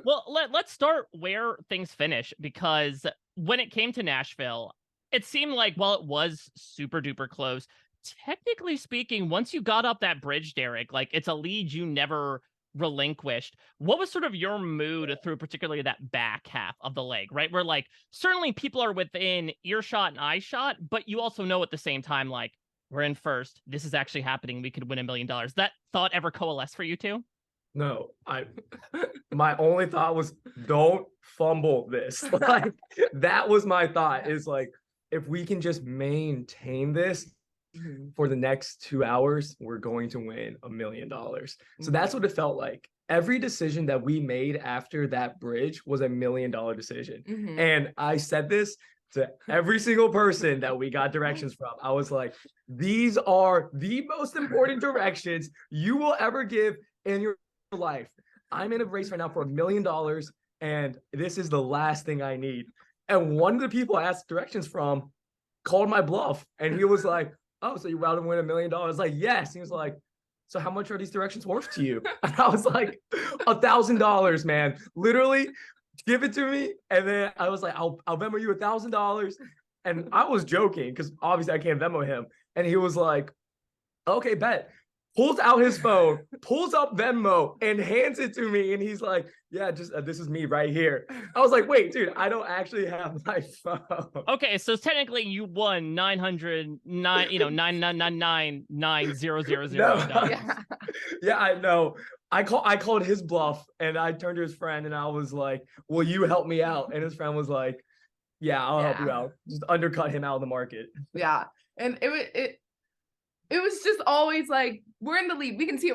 Well, let's start where things finish, because when it came to Nashville, it seemed like, while it was super duper close, technically speaking, once you got up that bridge, Derek, like, it's a lead you never relinquished. What was sort of your mood through particularly that back half of the leg, right? Where, like, certainly people are within earshot and eye shot, but you also know at the same time, like, we're in first. This is actually happening. We could win $1 million. That thought ever coalesce for you two? No, my only thought was, don't fumble this. Like, that was my thought, is like, if we can just maintain this for the next 2 hours, we're going to win $1 million. So that's what it felt like. Every decision that we made after that bridge was $1 million decision. And I said this to every single person that we got directions from. I was like, these are the most important directions you will ever give in your life. I'm in a race right now for $1 million, and this is the last thing I need. And one of the people I asked directions from called my bluff, and he was like, oh, so you're about to win $1 million? Like, yes. He was like, so how much are these directions worth to you? And I was like, $1,000, man. Literally, give it to me. And then I was like, I'll Venmo you $1,000. And I was joking, because obviously I can't Venmo him. And he was like, okay, bet. Pulls out his phone, pulls up Venmo, and hands it to me. And he's like, yeah, just this is me right here. I was like, wait, dude, I don't actually have my phone. Okay, so technically you won 909, you know, 9999900. Yeah, I know. I called his bluff, and I turned to his friend, and I was like, will you help me out? And his friend was like, yeah, I'll help you out. Just undercut him out of the market. Yeah. And it was just always like, we're in the lead. We can see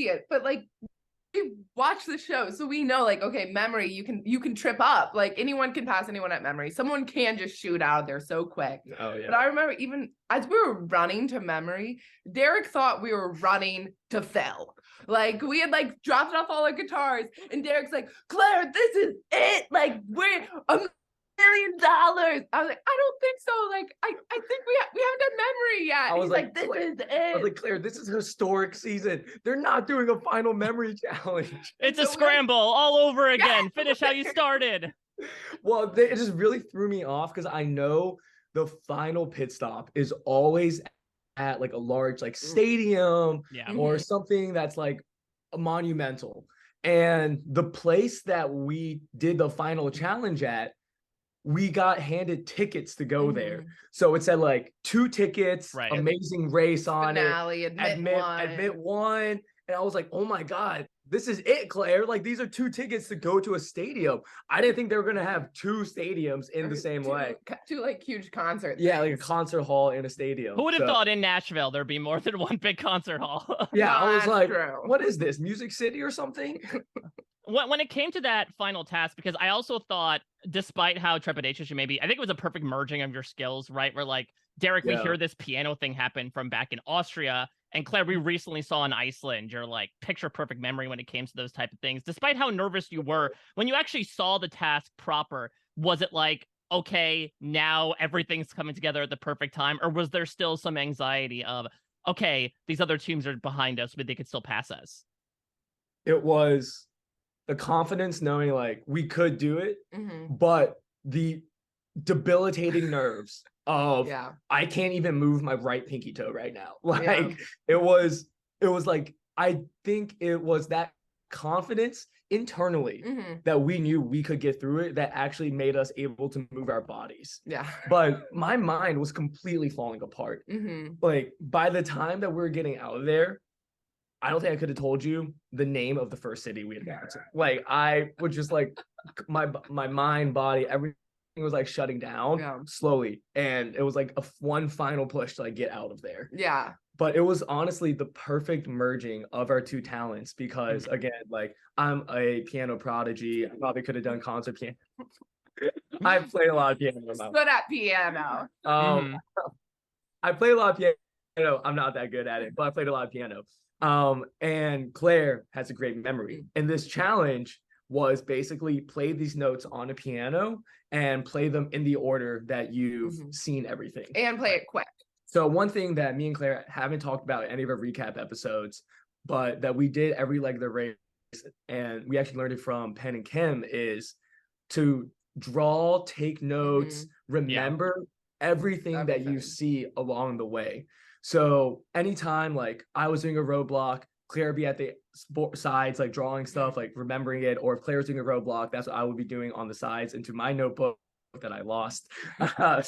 it. But like, we watch the show, so we know, like, okay, memory, you can trip up. Like, anyone can pass anyone at memory. Someone can just shoot out of there so quick. Oh yeah. But I remember, even as we were running to memory, Derek thought we were running to Phil. Like, we had like dropped off all our guitars, and Derek's like, Claire, this is it. Like, we're $1 million. I was like, I don't think so. Like, I think we haven't done memory yet. I was He's like, this Claire, is it. I was like, Claire, this is a historic season. They're not doing a final memory challenge. It's a scramble all over again. Finish how you started. Well, it just really threw me off, because I know the final pit stop is always at like a large like stadium or something that's like monumental. And the place that we did the final challenge at, we got handed tickets to go there. So it said like 2 tickets, amazing race on Finale, it. Admit one. And I was like, oh my God, this is it, Claire. Like, these are 2 tickets to go to a stadium. I didn't think they were going to have 2 stadiums in the same way. 2 like huge concerts. Yeah, like a concert hall in a stadium. Who would have thought in Nashville there'd be more than one big concert hall? Yeah, No, I was like, true. what is this, Music City or something? When it came to that final task, because I also thought, despite how trepidatious you may be, I think it was a perfect merging of your skills, right? Where, like, Derek, we hear this piano thing happen from back in Austria, and Claire, we recently saw in Iceland your, like, picture perfect memory when it came to those type of things. Despite how nervous you were, when you actually saw the task proper, was it like, okay, now everything's coming together at the perfect time? Or was there still some anxiety of, okay, these other teams are behind us, but they could still pass us? It was the confidence knowing like we could do it, but the debilitating nerves of I can't even move my right pinky toe right now. Like it was like, I think it was that confidence internally that we knew we could get through it that actually made us able to move our bodies. But my mind was completely falling apart. Like, by the time that we were getting out of there, I don't think I could have told you the name of the first city we had gone to. Like, I would just like my mind, body, everything was like shutting down slowly. And it was like one final push to like get out of there. But it was honestly the perfect merging of our 2 talents, because again, like, I'm a piano prodigy. I probably could have done concert piano. I played a lot of piano. Good at piano. I played a lot of piano. I'm not that good at it, but I played a lot of piano. And Claire has a great memory. And this challenge was basically play these notes on a piano and play them in the order that you've seen everything. And play it quick. So one thing that me and Claire haven't talked about in any of our recap episodes, but that we did every leg of the race and we actually learned it from Penn and Kim, is to draw, take notes, remember everything that you see along the way. So anytime like I was doing a roadblock, Claire would be at the sides, like drawing stuff, like remembering it, or if Claire was doing a roadblock, that's what I would be doing on the sides into my notebook that I lost. At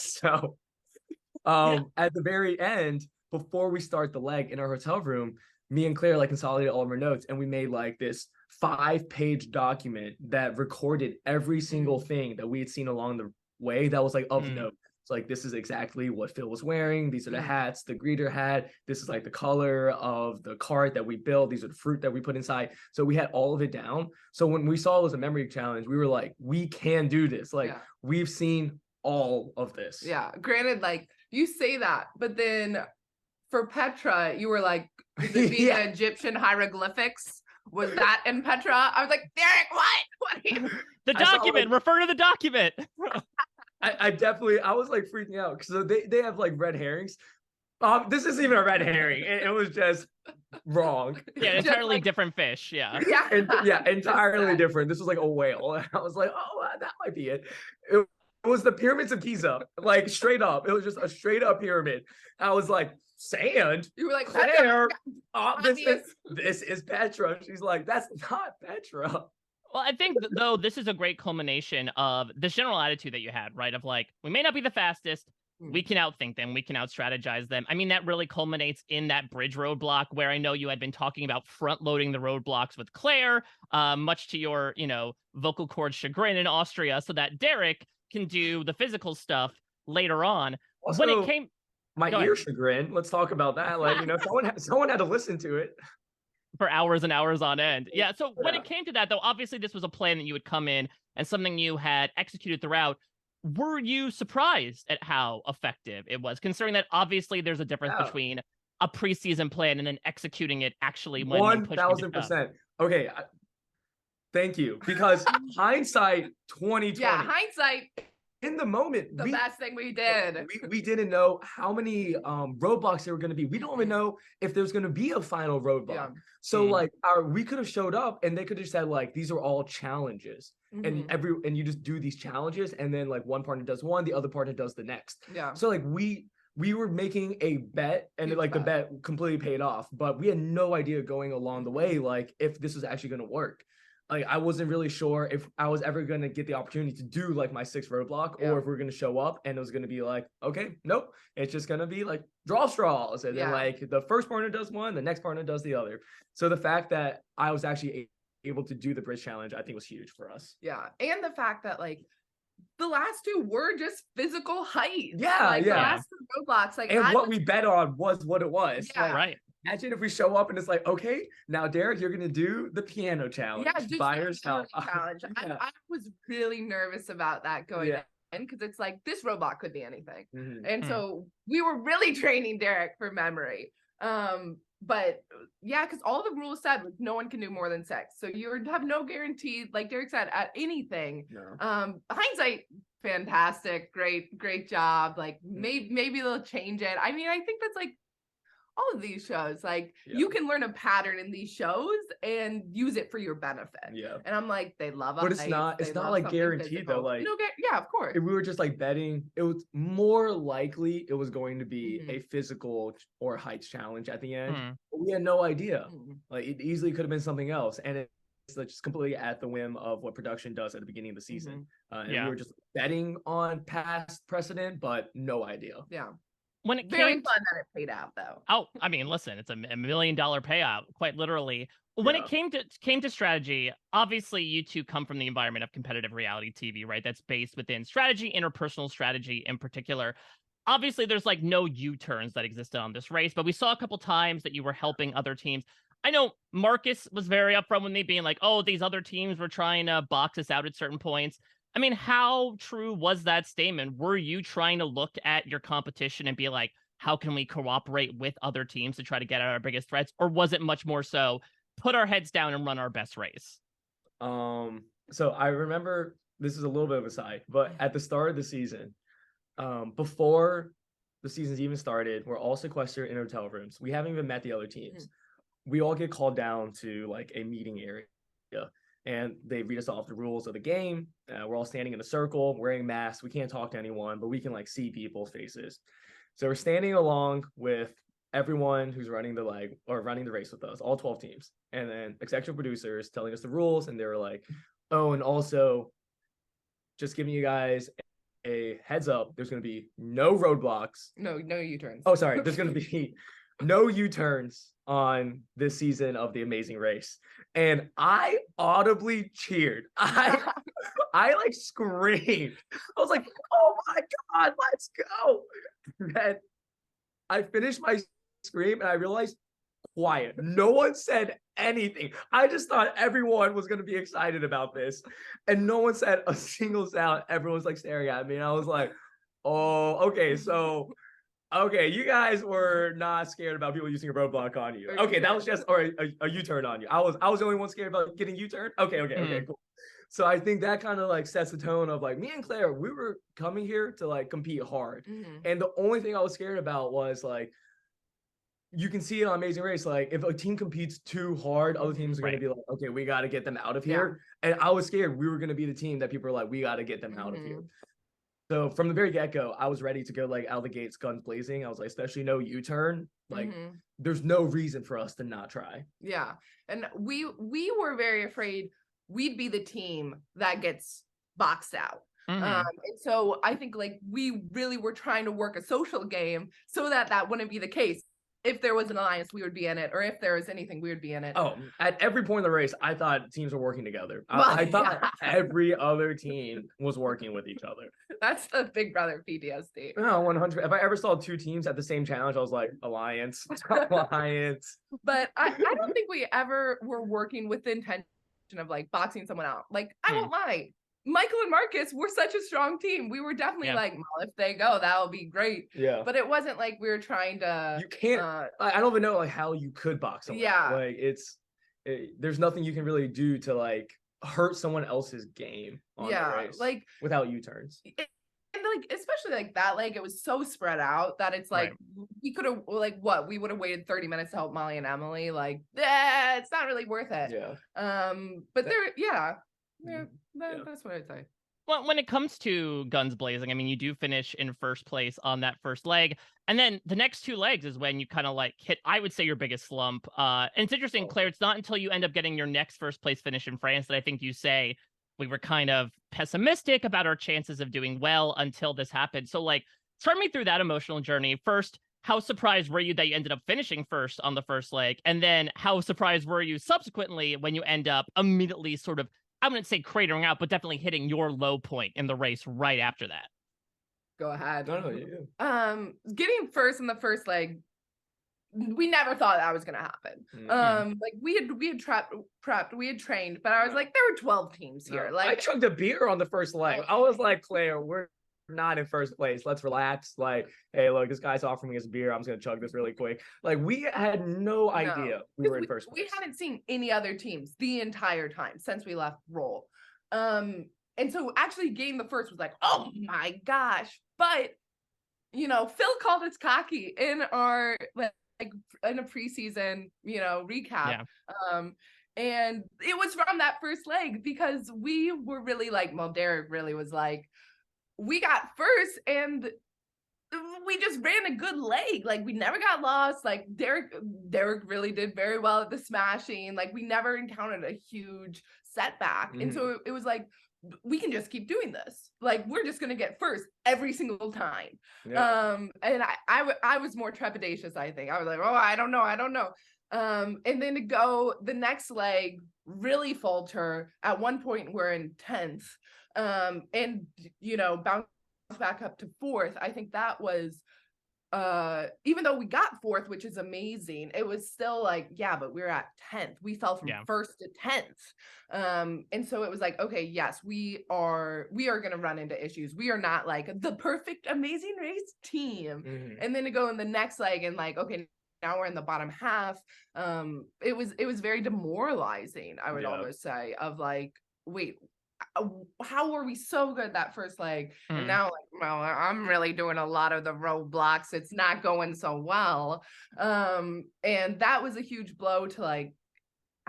the very end, before we start the leg in our hotel room, me and Claire like consolidated all of our notes, and we made like this 5-page document that recorded every single thing that we had seen along the way that was like of note. It's like, this is exactly what Phil was wearing. These are the hats the greeter had. This is like the color of the cart that we built. These are the fruit that we put inside. So we had all of it down. So when we saw it was a memory challenge, we were like, we can do this. Like we've seen all of this. Yeah. Granted, like you say that, but then for Petra, you were like, the Egyptian hieroglyphics. Was that in Petra? I was like, Derek, what? What are you? The document. Refer to the document. I definitely, I was like freaking out because they have like red herrings. This isn't even a red herring. It was just wrong. Yeah, entirely like, different fish. Yeah. Entirely different. This was like a whale. And I was like, oh, that might be it. It was the pyramids of Giza, like straight up. It was just a straight up pyramid. I was like, sand? You were like, Claire, this is Petra. She's like, that's not Petra. Well, I think, though, this is a great culmination of this general attitude that you had, right? Of like, we may not be the fastest. We can outthink them. We can out-strategize them. I mean, that really culminates in that bridge roadblock where I know you had been talking about front-loading the roadblocks with Claire, much to your, vocal cord chagrin in Austria, so that Derek can do the physical stuff later on. Also, when it came... My ear chagrin. Let's talk about that. Like, someone had to listen to it for hours and hours on end. Yeah. So when it came to that, though, obviously this was a plan that you would come in and something you had executed throughout. Were you surprised at how effective it was, considering that obviously there's a difference between a preseason plan and then executing it actually when 1,000%. Okay. Thank you. Because hindsight 2020. Yeah, hindsight. In the moment, the best thing we did. We didn't know how many roadblocks there were going to be. We don't even know if there's going to be a final roadblock. Yeah. So like we could have showed up and they could have said like, these are all challenges, and you just do these challenges, and then like one partner does one, the other partner does the next. Yeah. So like we were making a bet, and the bet completely paid off, but we had no idea going along the way like if this was actually going to work. Like I wasn't really sure if I was ever going to get the opportunity to do like my 6th roadblock, or if we're going to show up and it was going to be like, okay, nope, it's just going to be like draw straws. And then like the first partner does one, the next partner does the other. So the fact that I was actually able to do the bridge challenge, I think was huge for us. Yeah. And the fact that like the last 2 were just physical height. Yeah. Like the last 2 roadblocks. Like, and what we bet on was what it was. Yeah. Right. Imagine if we show up and it's like, okay, now Derek, you're gonna do the piano challenge by yourself. Challenge. I was really nervous about that going in, because it's like this robot could be anything, and so we were really training Derek for memory. But yeah, because all the rules said like no one can do more than 6, so you have no guarantee, like Derek said, at anything. No. Hindsight, fantastic, great job. Like maybe they'll change it. I mean, I think that's like all of these shows, like you can learn a pattern in these shows and use it for your benefit. Yeah. And I'm like, they love us. But it's not like guaranteed though. Like, yeah, of course. If we were just like betting, it was more likely it was going to be a physical or heights challenge at the end. But we had no idea. Like it easily could have been something else. And it's like just completely at the whim of what production does at the beginning of the season. And we were just betting on past precedent, but no idea. Yeah. When it very fun that it paid out though. Oh, I mean, listen, it's $1 million payout, quite literally. When it came to strategy, obviously you two come from the environment of competitive reality TV, right? That's based within strategy, interpersonal strategy in particular. Obviously, there's like no U-turns that existed on this race, but we saw a couple times that you were helping other teams. I know Marcus was very upfront with me being like, oh, these other teams were trying to box us out at certain points. I mean, how true was that statement? Were you trying to look at your competition and be like, how can we cooperate with other teams to try to get at our biggest threats? Or was it much more so put our heads down and run our best race? So I remember, this is a little bit of a side, but at the start of the season, before the season's even started, we're all sequestered in hotel rooms. We haven't even met the other teams. We all get called down to like a meeting area. and they read us off the rules of the game. We're all standing in a circle, wearing masks. We can't talk to anyone, but we can like see people's faces. So we're standing along with everyone who's running the race with us, all 12 teams, and then executive producers telling us the rules, and they were like, oh, and also just giving you guys a heads up, there's going to be no roadblocks. No U-turns. Oh, sorry. There's going to be no U-turns on this season of The Amazing Race. And I audibly cheered. I like screamed. I was like, oh my God, let's go. And I finished my scream and I realized quiet. No one said anything. I just thought everyone was going to be excited about this. And no one said a single sound. Everyone's like staring at me. And I was like, oh, okay. So, okay, you guys were not scared about people using a roadblock on you. Okay, that was just, or a U-turn on you. I was the only one scared about getting U-turned. Okay, cool. So I think that kind of like sets the tone of like me and Claire, we were coming here to like compete hard. And the only thing I was scared about was like, you can see it on Amazing Race, like if a team competes too hard, other teams are going to be like, okay, we got to get them out of here. And I was scared we were going to be the team that people are like, we got to get them out of here. So from the very get-go, I was ready to go like out of the gates, guns blazing. I was like, especially no U-turn. Like there's no reason for us to not try. Yeah. And we were very afraid we'd be the team that gets boxed out. And so I think like we really were trying to work a social game so that wouldn't be the case. If there was an alliance, we would be in it, or if there was anything, we would be in it. Oh, at every point in the race, I thought teams were working together. I thought every other team was working with each other. That's the Big Brother PTSD. No, 100. If I ever saw two teams at the same challenge, I was like, alliance. But I don't think we ever were working with the intention of like boxing someone out. Like, I won't lie. Michael and Marcus were such a strong team. We were definitely like, well, if they go, that'll be great. Yeah. But it wasn't like we were trying to. You can't. I don't even know like how you could box someone. Yeah. Like there's nothing you can really do to like hurt someone else's game on the race. Like without U-turns. And like especially like that leg, it was so spread out that it's like we could have we would have waited 30 minutes to help Molly and Emily. Like, it's not really worth it. Yeah. But that's what I'd say. Well, when it comes to guns blazing, I mean, you do finish in first place on that first leg. And then the next two legs is when you kind of like hit, I would say, your biggest slump. And it's interesting, Claire, it's not until you end up getting your next first place finish in France that I think you say we were kind of pessimistic about our chances of doing well until this happened. So like, start me through that emotional journey. First, how surprised were you that you ended up finishing first on the first leg? And then how surprised were you subsequently when you end up immediately sort of, I wouldn't say cratering out, but definitely hitting your low point in the race right after that? Go ahead. No, getting first in the first leg, we never thought that was gonna happen. Like we had prepped, we had trained, but I was like, there were 12 teams here. Like I chugged a beer on the first leg. I was like, Claire, we're not in first place. Let's relax. Like, hey, look, this guy's offering us beer. I'm just gonna chug this really quick. Like, we had no idea we were in first place. We hadn't seen any other teams the entire time since we left Roll. And so actually getting the first was like, oh my gosh. But Phil called us cocky in our like in a preseason, recap. And it was from that first leg because we were really like, well, Derek really was like, we got first and we just ran a good leg. Like we never got lost. Like Derek really did very well at the smashing. Like we never encountered a huge setback. And so it was like, we can just keep doing this. Like we're just going to get first every single time. And I was more trepidatious, I think. I was like, oh, I don't know. And then to go the next leg, really falter. At one point we're in 10th. And bounce back up to 4th. I think that was even though we got 4th, which is amazing, it was still like, but we're at 10th. We fell from 1st to 10th. And so it was like, okay, yes, we are going to run into issues. We are not like the perfect Amazing Race team. And then to go in the next leg and like, okay, now we're in the bottom half. It was very demoralizing, I would almost say, of like, wait, how were we so good that first leg? And now like, well, I'm really doing a lot of the roadblocks. It's not going so well. And that was a huge blow to like,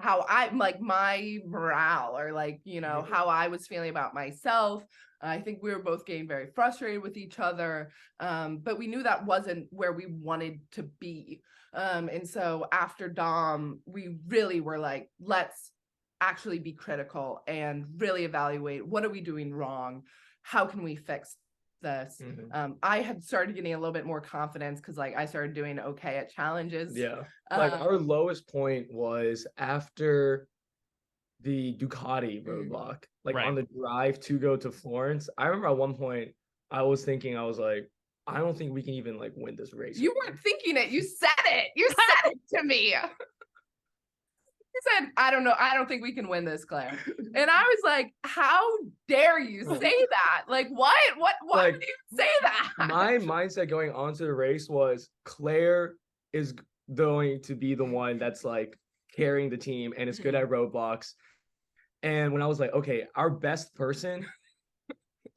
how I like my morale or like, you know, how I was feeling about myself. I think we were both getting very frustrated with each other. But we knew that wasn't where we wanted to be. And so after Dom, we really were like, let's actually be critical and really evaluate what are we doing wrong? How can we fix this? I had started getting a little bit more confidence because like I started doing okay at challenges. Yeah. Like our lowest point was after the Ducati roadblock, like on the drive to go to Florence. I remember at one point I was thinking, I was like, I don't think we can even like win this race. You weren't thinking it. You said it. You said it to me. You said, I don't know. I don't think we can win this, Claire. And I was like, how dare you say that? Like, what? Why like, would you say that? My mindset going onto the race was Claire is going to be the one that's like carrying the team and is good at roadblocks. And when I was like, okay, our best person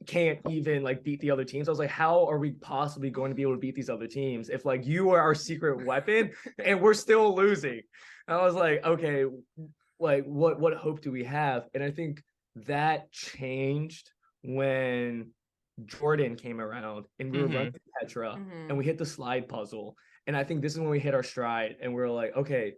can't even like beat the other teams, I was like, how are we possibly going to be able to beat these other teams if like you are our secret weapon and we're still losing? And I was like, okay, like what hope do we have? And I think that changed when Jordan came around and we were running Petra and we hit the slide puzzle. And I think this is when we hit our stride and we were like, okay,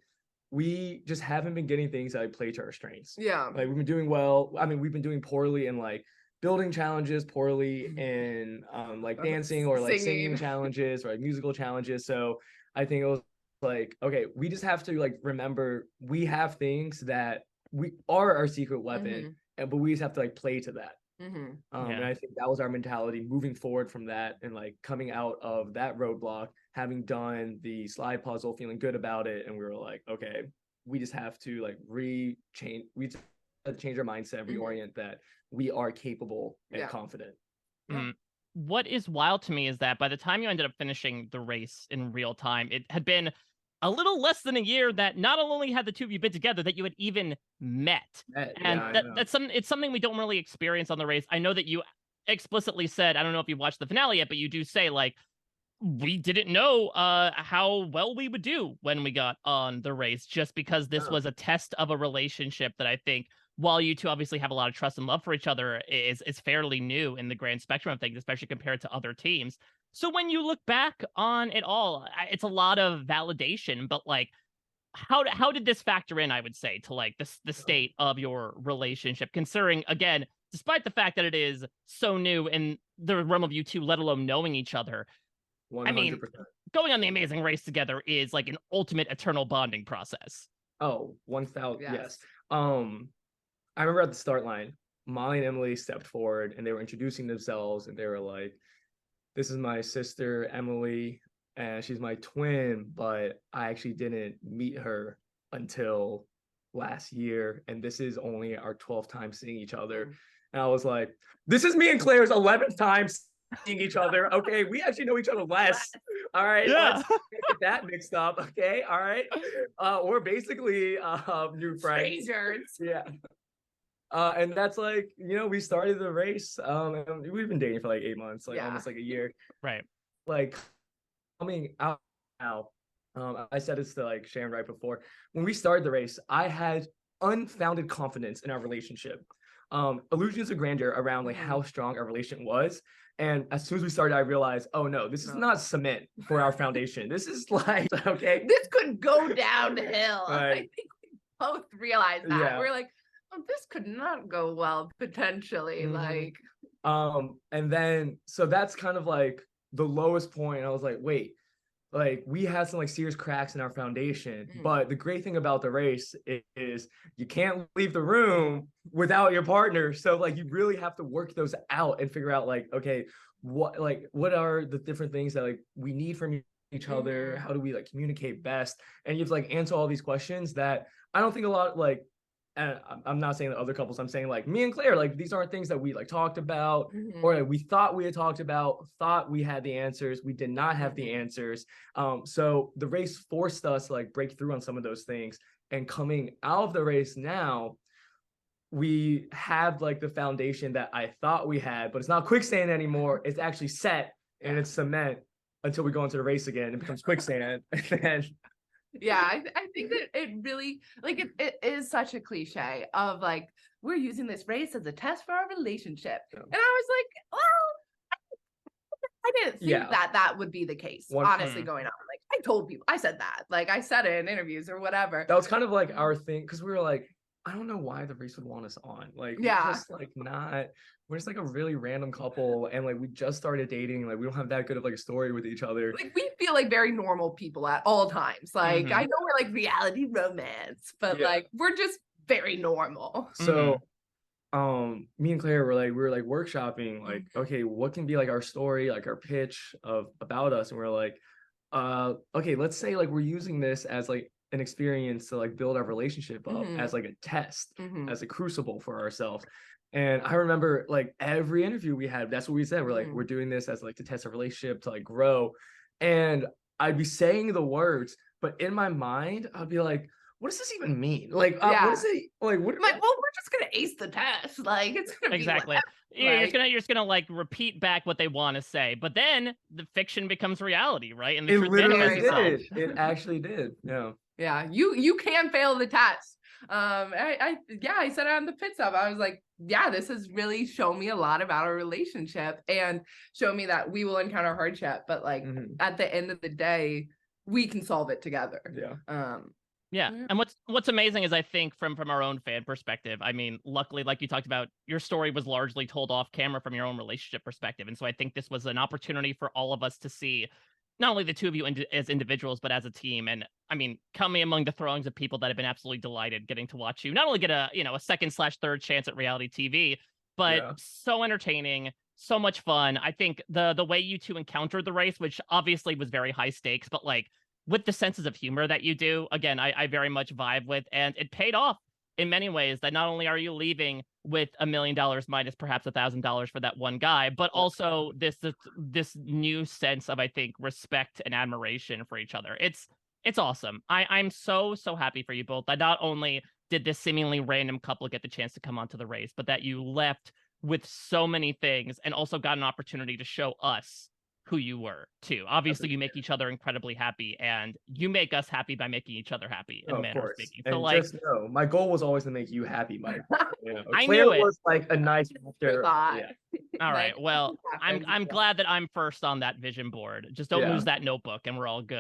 we just haven't been getting things that play to our strengths. Yeah. Like we've been doing well. I mean, we've been doing poorly in like building challenges, poorly in like dancing or like singing challenges or like musical challenges. So I think it was like, okay, we just have to like remember we have things that we are our secret weapon, but we just have to like play to that. And I think that was our mentality moving forward from that and like coming out of that roadblock, having done the slide puzzle, feeling good about it. And we were like, okay, we just have to like change our mindset, reorient that we are capable and confident. What is wild to me is that by the time you ended up finishing the race in real time, it had been a little less than a year that not only had the two of you been together, that you had even met. And it's something we don't really experience on the race. I know that you explicitly said, I don't know if you watched the finale yet, but you do say like, we didn't know how well we would do when we got on the race, just because this was a test of a relationship that I think, while you two obviously have a lot of trust and love for each other, is fairly new in the grand spectrum of things, especially compared to other teams. So when you look back on it all, it's a lot of validation, but like, how did this factor in, I would say, to like the state of your relationship, considering, again, despite the fact that it is so new in the realm of you two, let alone knowing each other, 100%. I mean, going on the amazing race together is like an ultimate eternal bonding process. Oh, 1000. Yes. I remember at the start line, Molly and Emily stepped forward and they were introducing themselves and they were like, this is my sister, Emily, and she's my twin, but I actually didn't meet her until last year. And this is only our 12th time seeing each other. And I was like, this is me and Claire's 11th time seeing each other. Okay, we actually know each other less. All right, let's get that mixed up. Okay, all right. We're basically new friends. Strangers. Yeah. And that's like, you know, we started the race. And we've been dating for like 8 months, like almost like a year. Right. Like coming out now. I said this to like Sharon right before. When we started the race, I had unfounded confidence in our relationship. Illusions of grandeur around like how strong our relationship was. And as soon as we started, I realized, oh no, this is not cement for our foundation. This is like, okay. This could go downhill. Right. I think we both realized that. Yeah. We're like, oh, this could not go well, potentially. Like, and then so that's kind of like the lowest point. I was like, wait, like we had some like serious cracks in our foundation. But the great thing about the race is you can't leave the room without your partner. So like you really have to work those out and figure out like, okay, what are the different things that like we need from each other? How do we like communicate best? And you have to like answer all these questions that I don't think a lot like, and I'm not saying that other couples, I'm saying like me and Claire, like these aren't things that we like talked about or like, we thought we had talked about, thought we had the answers. We did not have the answers. So the race forced us to like break through on some of those things. And coming out of the race now, we have like the foundation that I thought we had, but it's not quicksand anymore. It's actually set and it's cement until we go into the race again. It becomes quicksand. And then Yeah, I think that it really like it is such a cliche of like we're using this race as a test for our relationship. Yeah. And I was like, well, I didn't think Yeah. that would be the case, honestly, going on. Like I told people, I said that. Like I said it in interviews or whatever. That was kind of like our thing because we were like, I don't know why the race would want us on. Like, Yeah. we're just like not. We're just like a really random couple, and like we just started dating. Like we don't have that good of like a story with each other. Like we feel like very normal people at all times. Like I know we're like reality romance, but like we're just very normal. So me and Claire were like workshopping like, okay, what can be like our story, like our pitch of about us, and we're like, okay, let's say like we're using this as like an experience to like build our relationship up as like a test, as a crucible for ourselves. And I remember like every interview we had, that's what we said. We're like, we're doing this as like to test our relationship, to like grow. And I'd be saying the words, but in my mind, I'd be like, what does this even mean? Like, what is it? Like, what? I'm like, well, we're just gonna ace the test. Like, it's gonna exactly. be You're just gonna like repeat back what they want to say, but then the fiction becomes reality, right? And the It truth literally manifests did. It actually did. Yeah. Yeah, you can fail the test. I said it on the pit stop. I was like, yeah, this has really shown me a lot about our relationship and show me that we will encounter hardship, but like at the end of the day, we can solve it together. Yeah. Yeah. And what's amazing is I think from our own fan perspective, I mean, luckily, like you talked about, your story was largely told off camera from your own relationship perspective. And so I think this was an opportunity for all of us to see not only the two of you as individuals, but as a team. And I mean, coming among the throngs of people that have been absolutely delighted getting to watch you not only get a second/third chance at reality TV, but so entertaining, so much fun. I think the way you two encountered the race, which obviously was very high stakes, but like with the senses of humor that you do, again, I very much vibe with, and it paid off in many ways. That not only are you leaving with $1 million minus perhaps $1,000 for that one guy, but also this new sense of, I think, respect and admiration for each other. It's awesome. I'm so happy for you both that not only did this seemingly random couple get the chance to come onto the race, but that you left with so many things and also got an opportunity to show us who you were too. Obviously, you make each other incredibly happy, and you make us happy by making each other happy. In a manner of speaking. So, and like, just know, my goal was always to make you happy, Mike. I Claire knew it. was like a nice actor. Yeah. All right. Well, I'm glad that I'm first on that vision board. Just don't lose that notebook, and we're all good.